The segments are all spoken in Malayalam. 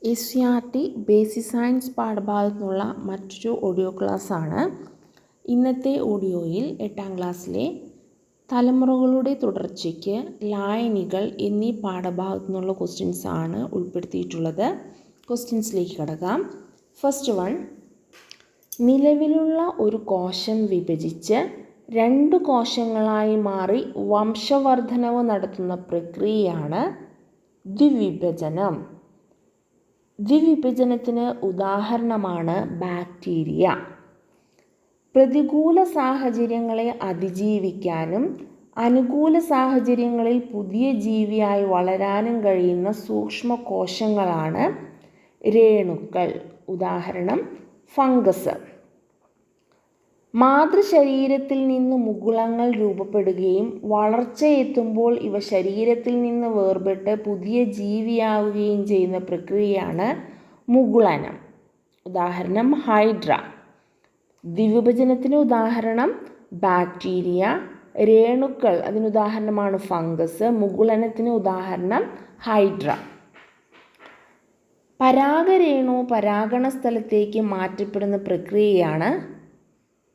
SCRT ബേസിക് സയൻസ് പാഠഭാഗത്തുനിന്നുള്ള മറ്റൊരു ഓഡിയോ ക്ലാസ്സാണ്. ഇന്നത്തെ ഓഡിയോയിൽ 8ാം ക്ലാസ്സിലെ തലമുറകളുടെ തുടർച്ചയ്ക്ക് ലായനികൾ എന്നീ പാഠഭാഗത്തു നിന്നുള്ള ക്വസ്റ്റ്യൻസ് ആണ് ഉൾപ്പെടുത്തിയിട്ടുള്ളത്. ക്വസ്റ്റ്യൻസിലേക്ക് കടക്കാം. ഫസ്റ്റ് വൺ, നിലവിലുള്ള ഒരു കോശം വിഭജിച്ച് 2 കോശങ്ങളായി മാറി വംശവർദ്ധനവ് നടത്തുന്ന പ്രക്രിയയാണ് ദ്വിവിഭജനം. ദ്വിവിഭജനത്തിന് ഉദാഹരണമാണ് ബാക്ടീരിയ. പ്രതികൂല സാഹചര്യങ്ങളെ അതിജീവിക്കാനും അനുകൂല സാഹചര്യങ്ങളിൽ പുതിയ ജീവിയായി വളരാനും കഴിയുന്ന സൂക്ഷ്മകോശങ്ങളാണ് രേണുക്കൾ. ഉദാഹരണം ഫംഗസ്. മാതൃശരീരത്തിൽ നിന്ന് മുകുളങ്ങൾ രൂപപ്പെടുകയും വളർച്ചയെത്തുമ്പോൾ ഇവ ശരീരത്തിൽ നിന്ന് വേർപെട്ട് പുതിയ ജീവിയാവുകയും ചെയ്യുന്ന പ്രക്രിയയാണ് മുകുളനം. ഉദാഹരണം ഹൈഡ്ര. ദ്വിവിഭജനത്തിന് ഉദാഹരണം ബാക്ടീരിയ, രേണുക്കൾ അതിനുദാഹരണമാണ് ഫംഗസ്, മുകുളനത്തിന് ഉദാഹരണം ഹൈഡ്ര. പരാഗരേണു പരാഗണ സ്ഥലത്തേക്ക് മാറ്റപ്പെടുന്ന പ്രക്രിയയാണ്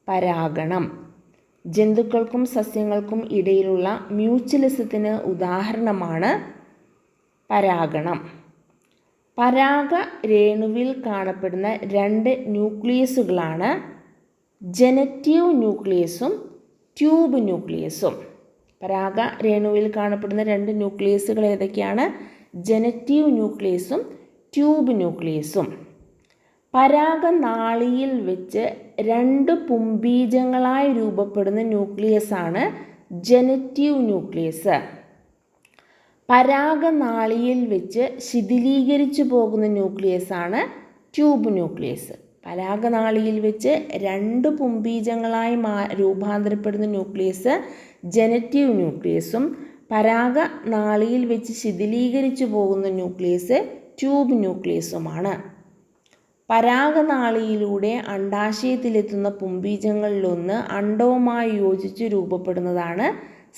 പരാഗണം. ജന്തുക്കൾക്കും സസ്യങ്ങൾക്കും ഇടയിലുള്ള മ്യൂച്വലിസത്തിന് ഉദാഹരണമാണ് പരാഗണം. പരാഗരേണുവിൽ കാണപ്പെടുന്ന 2 ന്യൂക്ലിയസുകളാണ് ജനറ്റീവ് ന്യൂക്ലിയസും ട്യൂബ് ന്യൂക്ലിയസും. പരാഗരേണുവിൽ കാണപ്പെടുന്ന 2 ന്യൂക്ലിയസുകൾ ഏതൊക്കെയാണ്? ജനറ്റീവ് ന്യൂക്ലിയസും ട്യൂബ് ന്യൂക്ലിയസും. പരാഗനാളിയിൽ വെച്ച് 2 പുംബീജങ്ങളായി രൂപപ്പെടുന്ന ന്യൂക്ലിയസാണ് ജനറ്റീവ് ന്യൂക്ലിയസ്. പരാഗനാളിയിൽ വെച്ച് ശിഥിലീകരിച്ചു പോകുന്ന ന്യൂക്ലിയസാണ് ട്യൂബ് ന്യൂക്ലിയസ്. പരാഗനാളിയിൽ വെച്ച് 2 പുംബീജങ്ങളായി രൂപാന്തരപ്പെടുന്ന ന്യൂക്ലിയസ് ജനറ്റീവ് ന്യൂക്ലിയസും പരാഗനാളിയിൽ വെച്ച് ശിഥിലീകരിച്ചു പോകുന്ന ന്യൂക്ലിയസ് ട്യൂബ് ന്യൂക്ലിയസുമാണ്. പരാഗനാളിയിലൂടെ അണ്ഡാശയത്തിലെത്തുന്ന പുംബീജങ്ങളിലൊന്ന് അണ്ഡവുമായി യോജിച്ച് രൂപപ്പെടുന്നതാണ്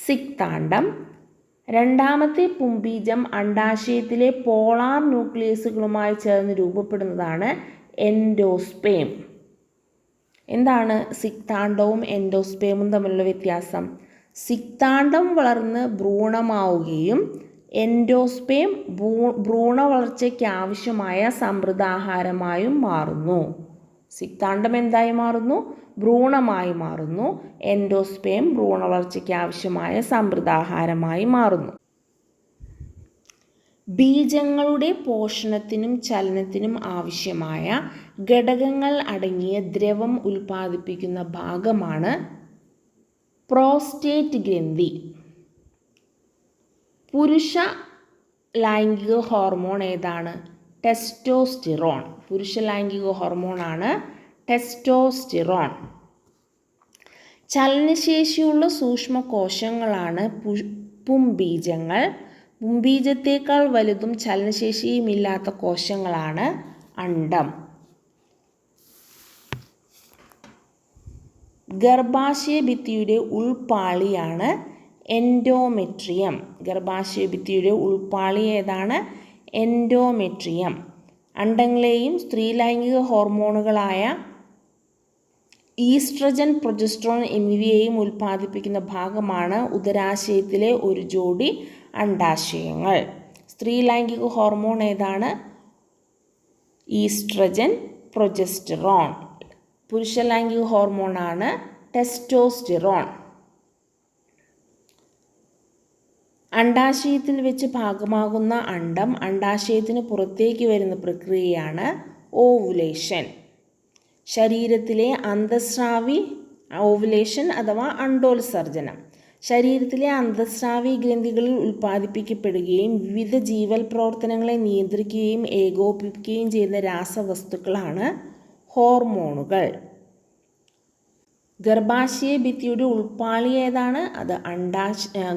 സിക്താണ്ഡം. രണ്ടാമത്തെ പുംബീജം അണ്ഡാശയത്തിലെ പോളാർ ന്യൂക്ലിയസുകളുമായി ചേർന്ന് രൂപപ്പെടുന്നതാണ് എൻഡോസ്പേം. എന്താണ് സിക്താണ്ഡവും എൻഡോസ്പേമും തമ്മിലുള്ള വ്യത്യാസം? സിക്താണ്ഡം വളർന്ന് ഭ്രൂണമാവുകയും എൻഡോസ്പേം ഭ്രൂണ വളർച്ചയ്ക്ക് ആവശ്യമായ സമൃദ്ധാഹാരമായും മാറുന്നു. സിക്താണ്ഡം എന്തായി മാറുന്നു? ഭ്രൂണമായി മാറുന്നു. എൻഡോസ്പേം ഭ്രൂണ വളർച്ചയ്ക്ക് ആവശ്യമായ സമൃദ്ധാഹാരമായി മാറുന്നു. ബീജങ്ങളുടെ പോഷണത്തിനും ചലനത്തിനും ആവശ്യമായ ഘടകങ്ങൾ അടങ്ങിയ ദ്രവം ഉൽപ്പാദിപ്പിക്കുന്ന ഭാഗമാണ് പ്രോസ്റ്റേറ്റ് ഗ്രന്ഥി. പുരുഷ ലൈംഗിക ഹോർമോൺ ഏതാണ്? ടെസ്റ്റോസ്റ്റിറോൺ. പുരുഷ ലൈംഗിക ഹോർമോണാണ് ടെസ്റ്റോസ്റ്റിറോൺ. ചലനശേഷിയുള്ള സൂക്ഷ്മകോശങ്ങളാണ് പുംബീജങ്ങൾ. പുംബീജത്തേക്കാൾ വലുതും ചലനശേഷിയുമില്ലാത്ത കോശങ്ങളാണ് അണ്ഡം. ഗർഭാശയ ഭിത്തിയുടെ ഉൾപാളിയാണ് എൻഡോമെട്രിയം. ഗർഭാശയ ഭിത്തിയുടെ ഉൾപാളി ഏതാണ്? എൻഡോമെട്രിയം. അണ്ഡങ്ങളെയും സ്ത്രീലൈംഗിക ഹോർമോണുകളായ ഈസ്ട്രജൻ, പ്രൊജസ്ട്രോൺ എന്നിവയെയും ഉൽപ്പാദിപ്പിക്കുന്ന ഭാഗമാണ് ഉദരാശയത്തിലെ ഒരു ജോഡി അണ്ഡാശയങ്ങൾ. സ്ത്രീലൈംഗിക ഹോർമോൺ ഏതാണ്? Oestrogen, progesterone. പുരുഷ ലൈംഗിക ഹോർമോണാണ് ടെസ്റ്റോസ്റ്റിറോൺ. അണ്ഡാശയത്തിൽ വെച്ച് ഭാഗമാകുന്ന അണ്ഡം അണ്ഡാശയത്തിന് പുറത്തേക്ക് വരുന്ന പ്രക്രിയയാണ് ഓവുലേഷൻ. ശരീരത്തിലെ അന്തഃസ്രാവി ഓവുലേഷൻ അഥവാ അണ്ഡോത്സർജനം. ശരീരത്തിലെ അന്തഃസ്രാവി ഗ്രന്ഥികളിൽ ഉൽപ്പാദിപ്പിക്കപ്പെടുകയും വിവിധ ജീവൽ പ്രവർത്തനങ്ങളെ നിയന്ത്രിക്കുകയും ഏകോപിപ്പിക്കുകയും ചെയ്യുന്ന രാസവസ്തുക്കളാണ് ഹോർമോണുകൾ. ഗർഭാശയ ഭിത്തിയുടെ ഉൾപാളി ഏതാണ്? അത്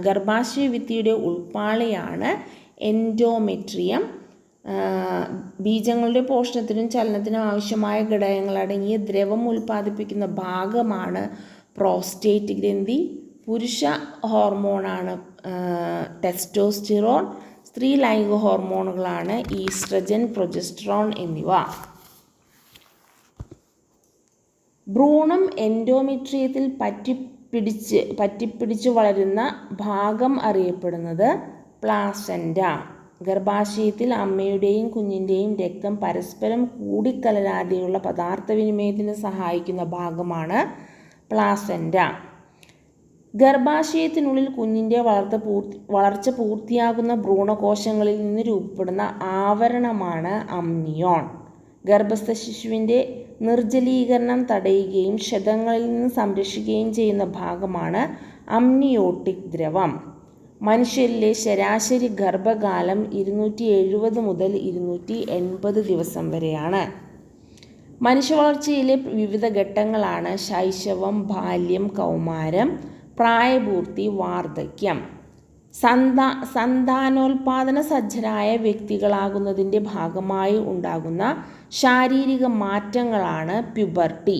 ഗർഭാശയ ഭിത്തിയുടെ ഉൾപാളിയാണ് എൻഡോമെട്രിയം. ബീജങ്ങളുടെ പോഷണത്തിനും ചലനത്തിനും ആവശ്യമായ ഘടകങ്ങളടങ്ങിയ ദ്രവം ഉൽപ്പാദിപ്പിക്കുന്ന ഭാഗമാണ് പ്രോസ്റ്റേറ്റ് ഗ്രന്ഥി. പുരുഷ ഹോർമോണാണ് ടെസ്റ്റോസ്റ്റിറോൺ. സ്ത്രീ ലൈംഗിക ഹോർമോണുകളാണ് ഈസ്ട്രജൻ, പ്രൊജസ്ട്രോൺ എന്നിവ. ഭ്രൂണം എൻഡോമെട്രിയത്തിൽ പറ്റിപ്പിടിച്ച് വളരുന്ന ഭാഗം അറിയപ്പെടുന്നത് പ്ലാസെൻറ്റ. ഗർഭാശയത്തിൽ അമ്മയുടെയും കുഞ്ഞിൻ്റെയും രക്തം പരസ്പരം കൂടിക്കലരാതെയുള്ള പദാർത്ഥവിനിമയത്തിന് സഹായിക്കുന്ന ഭാഗമാണ് പ്ലാസെൻറ്റ. ഗർഭാശയത്തിനുള്ളിൽ കുഞ്ഞിൻ്റെ വളർച്ച പൂർത്തിയാകുന്ന ഭ്രൂണകോശങ്ങളിൽ നിന്ന് രൂപപ്പെടുന്ന ആവരണമാണ് അമ്നിയോൺ. ഗർഭസ്ഥ ശിശുവിൻ്റെ നിർജ്ജലീകരണം തടയുകയും ക്ഷതങ്ങളിൽ നിന്ന് സംരക്ഷിക്കുകയും ചെയ്യുന്ന ഭാഗമാണ് അമ്നിയോട്ടിക് ദ്രവം. മനുഷ്യരിലെ ശരാശരി ഗർഭകാലം 270 മുതൽ 280 ദിവസം വരെയാണ്. മനുഷ്യവളർച്ചയിലെ വിവിധ ഘട്ടങ്ങളാണ് ശൈശവം, ബാല്യം, കൗമാരം, പ്രായപൂർത്തി, വാർദ്ധക്യം. സന്താനോൽപാദന സജ്ജരായ വ്യക്തികളാകുന്നതിൻ്റെ ഭാഗമായി ഉണ്ടാകുന്ന ശാരീരിക മാറ്റങ്ങളാണ് പ്യൂബർട്ടി.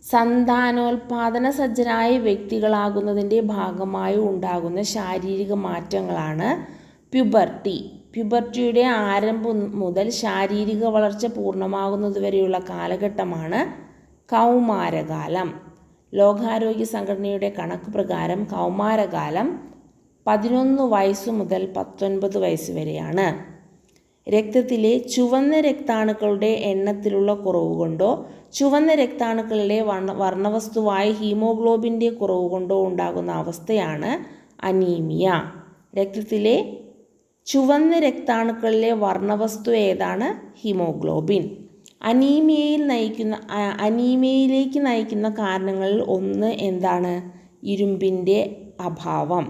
സന്താനോൽപാദന സജ്ജരായ വ്യക്തികളാകുന്നതിൻ്റെ ഭാഗമായി ഉണ്ടാകുന്ന ശാരീരിക മാറ്റങ്ങളാണ് പ്യൂബർട്ടി. പ്യൂബർട്ടിയുടെ ആരംഭം മുതൽ ശാരീരിക വളർച്ച പൂർണ്ണമാകുന്നതുവരെയുള്ള കാലഘട്ടമാണ് കൗമാരകാലം. ലോകാരോഗ്യ സംഘടനയുടെ കണക്ക് പ്രകാരം കൗമാരകാലം 11 വയസ്സ് മുതൽ 19 വയസ്സ് വരെയാണ്. രക്തത്തിലെ ചുവന്ന രക്താണുക്കളുടെ എണ്ണത്തിലുള്ള കുറവ് കൊണ്ടോ ചുവന്ന രക്താണുക്കളിലെ വർണ്ണവസ്തുവായ ഹീമോഗ്ലോബിൻ്റെ കുറവ് കൊണ്ടോ ഉണ്ടാകുന്ന അവസ്ഥയാണ് അനീമിയ. രക്തത്തിലെ ചുവന്ന രക്താണുക്കളിലെ വർണ്ണവസ്തു ഏതാണ്? ഹീമോഗ്ലോബിൻ. അനീമിയയിലേക്ക് നയിക്കുന്ന കാരണങ്ങളിൽ ഒന്ന് എന്താണ്? ഇരുമ്പിൻ്റെ അഭാവം.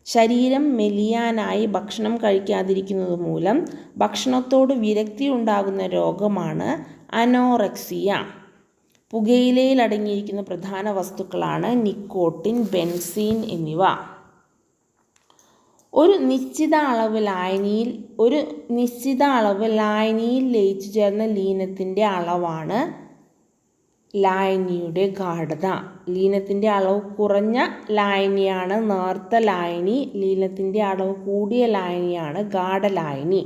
ശരീരം മെലിയാനായി ഭക്ഷണം കഴിക്കാതിരിക്കുന്നത് മൂലം ഭക്ഷണത്തോട് വിരക്തി ഉണ്ടാകുന്ന രോഗമാണ് അനോറക്സിയ. പുകയിലയിൽ അടങ്ങിയിരിക്കുന്ന പ്രധാന വസ്തുക്കളാണ് നിക്കോട്ടിൻ, ബെൻസീൻ എന്നിവ. ഒരു നിശ്ചിത അളവ് ലായനിയിൽ ലയിച്ചു ചേർന്ന ലീനത്തിൻ്റെ അളവാണ് ലായനിയുടെ ഗാഢത. ലീനത്തിൻ്റെ അളവ് കുറഞ്ഞ ലായനിയാണ് നേർത്ത ലായനി. ലീനത്തിൻ്റെ അളവ് കൂടിയ ലായനിയാണ് ഗാഢലായനി.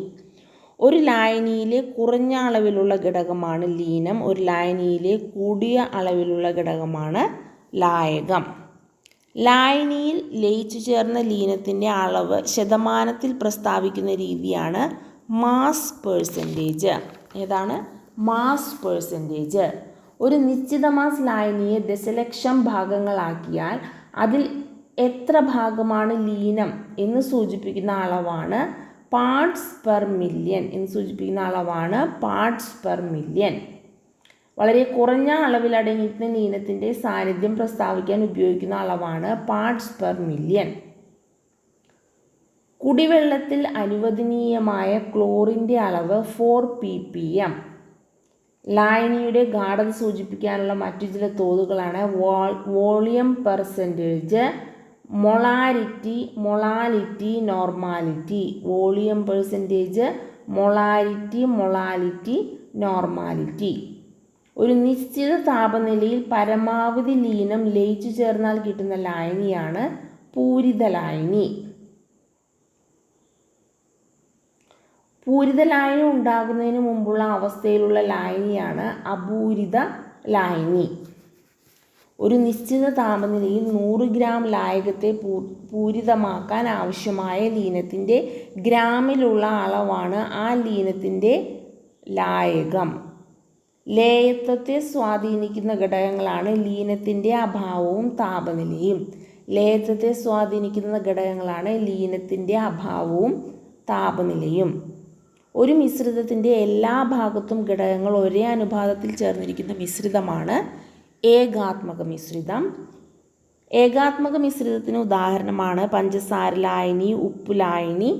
ഒരു ലായനിയിലെ കുറഞ്ഞ അളവിലുള്ള ഘടകമാണ് ലീനം. ഒരു ലായനിയിലെ കൂടിയ അളവിലുള്ള ഘടകമാണ് ലായകം. ലായനിയിൽ ലയിച്ചു ചേർന്ന ലീനത്തിൻ്റെ അളവ് ശതമാനത്തിൽ പ്രസ്താവിക്കുന്ന രീതിയാണ് മാസ് പെർസെൻറ്റേജ്. ഏതാണ്? Mass percentage. ഒരു നിശ്ചിത മാസ് ലായനിയെ ദശലക്ഷം ഭാഗങ്ങളാക്കിയാൽ അതിൽ എത്ര ഭാഗമാണ് ലീനം എന്ന് സൂചിപ്പിക്കുന്ന അളവാണ് parts per million parts per million. വളരെ കുറഞ്ഞ അളവിൽ അടങ്ങിയിരിക്കുന്ന ലീനത്തിൻ്റെ സാന്നിധ്യം പ്രസ്താവിക്കാൻ ഉപയോഗിക്കുന്ന അളവാണ് പാർട്സ് പെർ മില്യൺ. കുടിവെള്ളത്തിൽ അനുവദനീയമായ ക്ലോറിൻ്റെ അളവ് 4 ppm. ലായനിയുടെ ഗാഢത സൂചിപ്പിക്കാനുള്ള മറ്റു ചില തോതുകളാണ് volume percentage, molality, normality. Volume percentage, molality, normality. ഒരു നിശ്ചിത താപനിലയിൽ പരമാവധി ലീനം ലയിച്ചു ചേർന്നാൽ കിട്ടുന്ന ലായനിയാണ് പൂരിത ലായനി. പൂരിത ലായനി ഉണ്ടാകുന്നതിന് മുമ്പുള്ള അവസ്ഥയിലുള്ള ലായനിയാണ് അപൂരിത ലായനി. ഒരു നിശ്ചിത താപനിലയിൽ 100 ഗ്രാം ലായകത്തെ പൂരിതമാക്കാൻ ആവശ്യമായ ലീനത്തിൻ്റെ ഗ്രാമിലുള്ള അളവാണ് ആ ലീനത്തിൻ്റെ ലായകം. ലേയത്വത്തെ സ്വാധീനിക്കുന്ന ഘടകങ്ങളാണ് ലീനത്തിൻ്റെ അഭാവവും താപനിലയും. ഒരു മിശ്രിതത്തിൻ്റെ എല്ലാ ഭാഗത്തും ഘടകങ്ങൾ ഒരേ അനുപാതത്തിൽ ചേർന്നിരിക്കുന്ന മിശ്രിതമാണ് ഏകാത്മക മിശ്രിതം. ഏകാത്മക മിശ്രിതത്തിന് ഉദാഹരണമാണ് പഞ്ചസാര ലായനി, ഉപ്പ് ലായനി,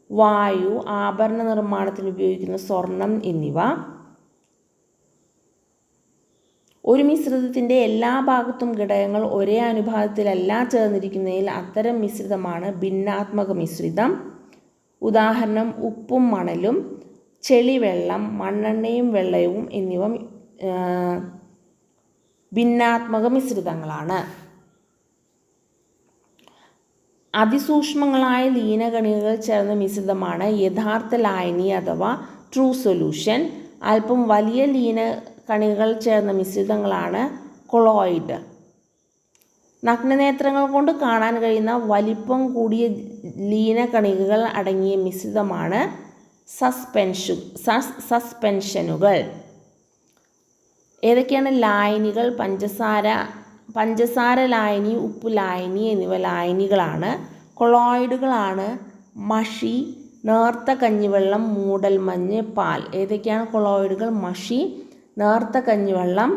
വായു, ആഭരണ നിർമ്മാണത്തിന് ഉപയോഗിക്കുന്ന സ്വർണം എന്നിവ. ഒരു മിശ്രിതത്തിൻ്റെ എല്ലാ ഭാഗത്തും ഘടകങ്ങൾ ഒരേ അനുപാതത്തിലല്ല ചേർന്നിരിക്കുന്നതിൽ അത്തരം മിശ്രിതമാണ് ഭിന്നാത്മക മിശ്രിതം. ഉദാഹരണം ഉപ്പും മണലും, ചെളിവെള്ളം, മണ്ണെണ്ണയും വെള്ളവും എന്നിവ ഭിന്നാത്മക മിശ്രിതങ്ങളാണ്. അതിസൂക്ഷ്മങ്ങളായ ലീനകണികകൾ ചേർന്ന മിശ്രിതമാണ് യഥാർത്ഥ ലായനി അഥവാ ട്രൂ സൊല്യൂഷൻ. അല്പം വലിയ ലീനകണികകൾ ചേർന്ന മിശ്രിതങ്ങളാണ് കൊളോയിഡ്. നഗ്നനേത്രങ്ങൾ കൊണ്ട് കാണാൻ കഴിയുന്ന വലിപ്പം കൂടിയ ലീനകണികകൾ അടങ്ങിയ മിശ്രിതമാണ് സസ്പെൻഷനുകൾ. ഏതൊക്കെയാണ് ലായനികൾ? പഞ്ചസാര ലായനി, ഉപ്പ് ലായനി എന്നിവ ലായനികളാണ്. കൊളോയിഡുകളാണ് മഷി, നേർത്ത കഞ്ഞിവെള്ളം, മൂടൽമഞ്ഞ്, പാൽ. ഏതൊക്കെയാണ് കൊളോയിഡുകൾ? മഷി, നേർത്ത കഞ്ഞിവെള്ളം,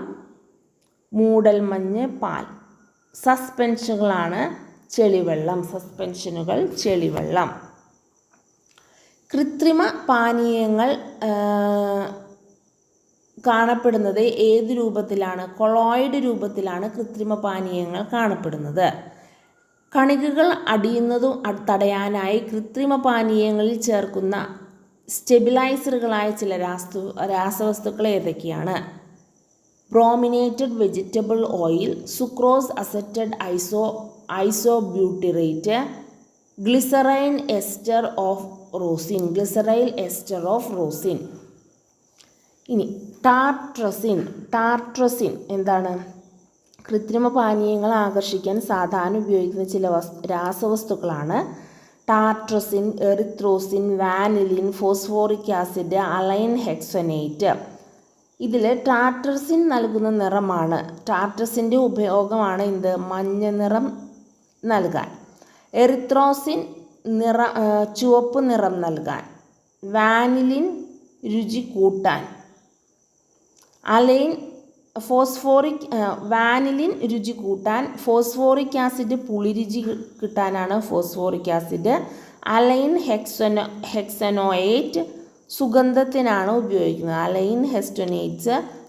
മൂടൽമഞ്ഞ്, പാൽ. സസ്പെൻഷനുകളാണ് ചെളിവെള്ളം. കൃത്രിമ പാനീയങ്ങൾ കാണപ്പെടുന്നത് ഏത് രൂപത്തിലാണ്? കൊളോയിഡ് രൂപത്തിലാണ് കൃത്രിമ പാനീയങ്ങൾ കാണപ്പെടുന്നത്. കണികകൾ അടിയുന്നതും തടയാനായി കൃത്രിമ പാനീയങ്ങളിൽ ചേർക്കുന്ന സ്റ്റെബിലൈസറുകളായ ചില രാസവസ്തുക്കൾ ഏതൊക്കെയാണ്? Brominated vegetable oil, sucrose acetate isobutyrate, glycerine ester of rosin. ഇനി ടാർട്രസിൻ എന്താണ്? കൃത്രിമ പാനീയങ്ങൾ ആകർഷിക്കാൻ സാധാരണ ഉപയോഗിക്കുന്ന ചില രാസവസ്തുക്കളാണ് tartrazine, erythrosine, vanillin, phosphoric acid, allyl hexanoate. ഇതിൽ ടാർട്രസിൻ നൽകുന്ന നിറമാണ്. ടാർട്രസിൻ്റെ ഉപയോഗമാണ് മഞ്ഞ നിറം നൽകാൻ. എറിത്രോസിൻ ചുവപ്പ് നിറം നൽകാൻ. വാനിലിൻ രുചി കൂട്ടാൻ. വാനിലിൻ രുചി കൂട്ടാൻ. ഫോസ്ഫോറിക് ആസിഡ് പുളിരുചി കിട്ടാനാണ് ഫോസ്ഫോറിക് ആസിഡ്. അലൈൻ ഹെക്സനോയേറ്റ് സുഗന്ധത്തിനാണ് ഉപയോഗിക്കുന്നത്.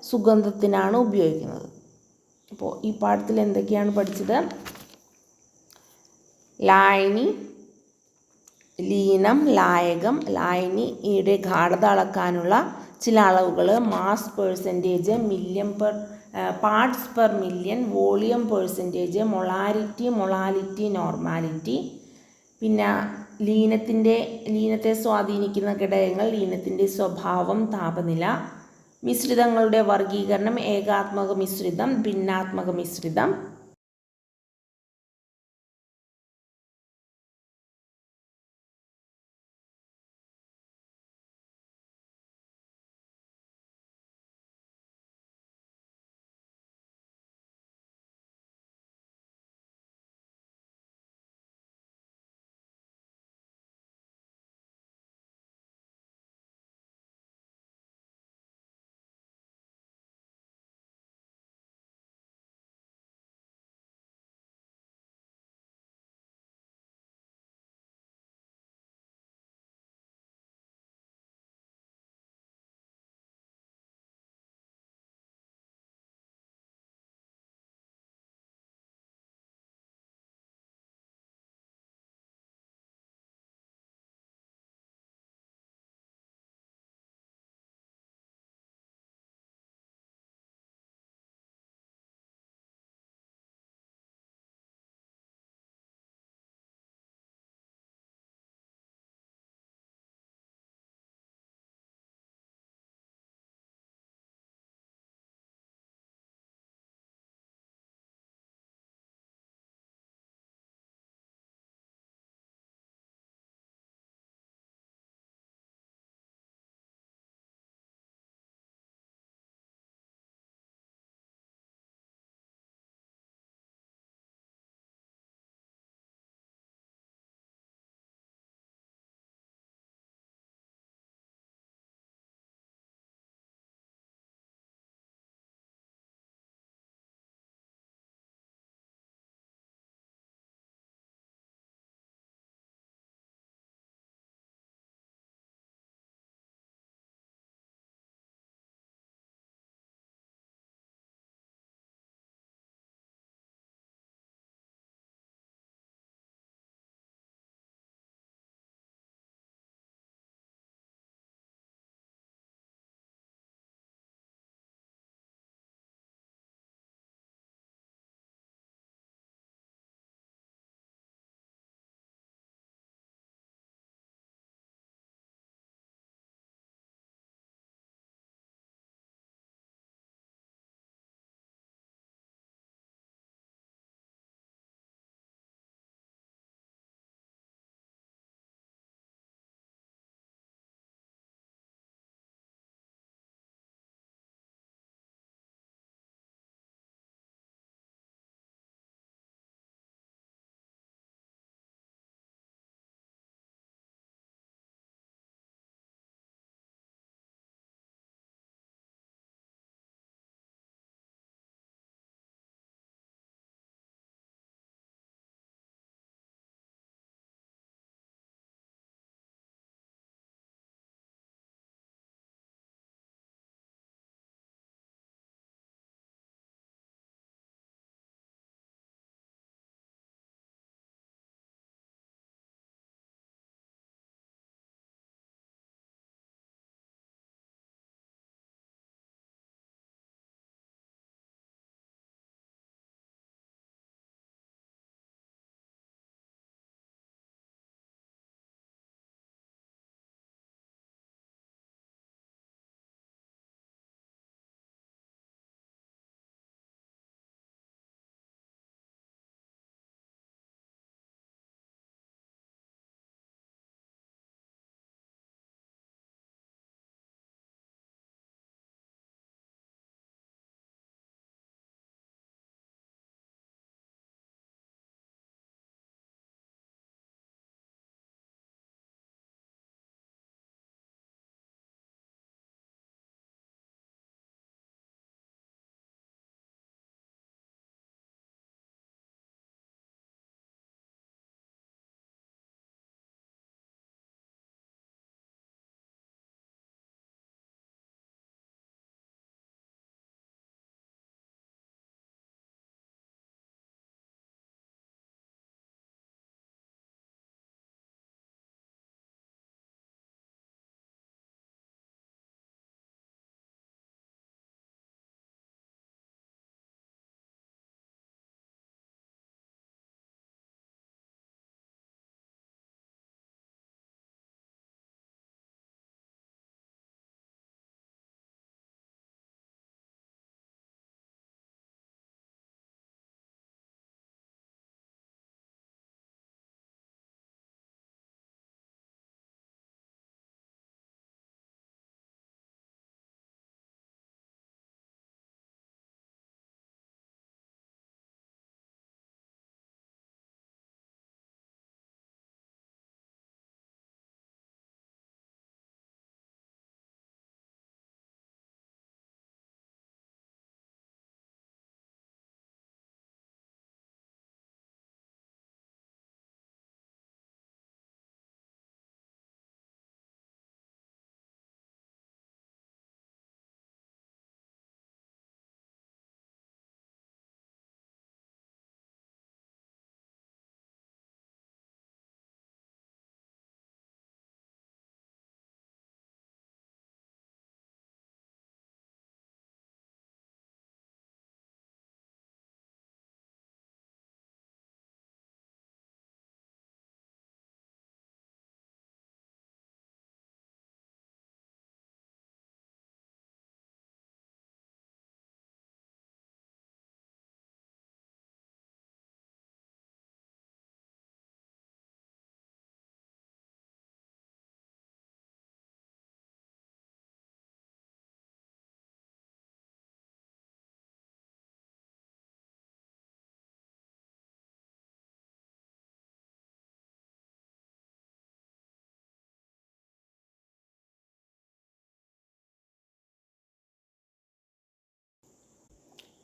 സുഗന്ധത്തിനാണ് ഉപയോഗിക്കുന്നത്. അപ്പോൾ ഈ പാഠത്തിൽ എന്തൊക്കെയാണ് പഠിച്ചത്? ലായനി, ലീനം, ലായകം. ലായനിയുടെ ഗാഢത അളക്കാനുള്ള ചില അളവുകൾ: mass percentage, parts per million, volume percentage, molality, normality. പിന്നെ ലീനത്തെ സ്വാധീനിക്കുന്ന ഘടകങ്ങൾ: ലീനത്തിൻ്റെ സ്വഭാവം, താപനില. മിശ്രിതങ്ങളുടെ വർഗീകരണം: ഏകാത്മക മിശ്രിതം, ഭിന്നാത്മക മിശ്രിതം.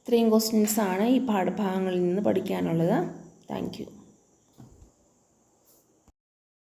ഇത്രയും ക്വസ്റ്റ്യൻസാണ് ഈ പാഠഭാഗങ്ങളിൽ നിന്ന് പഠിക്കാനുള്ളത്. Thank you.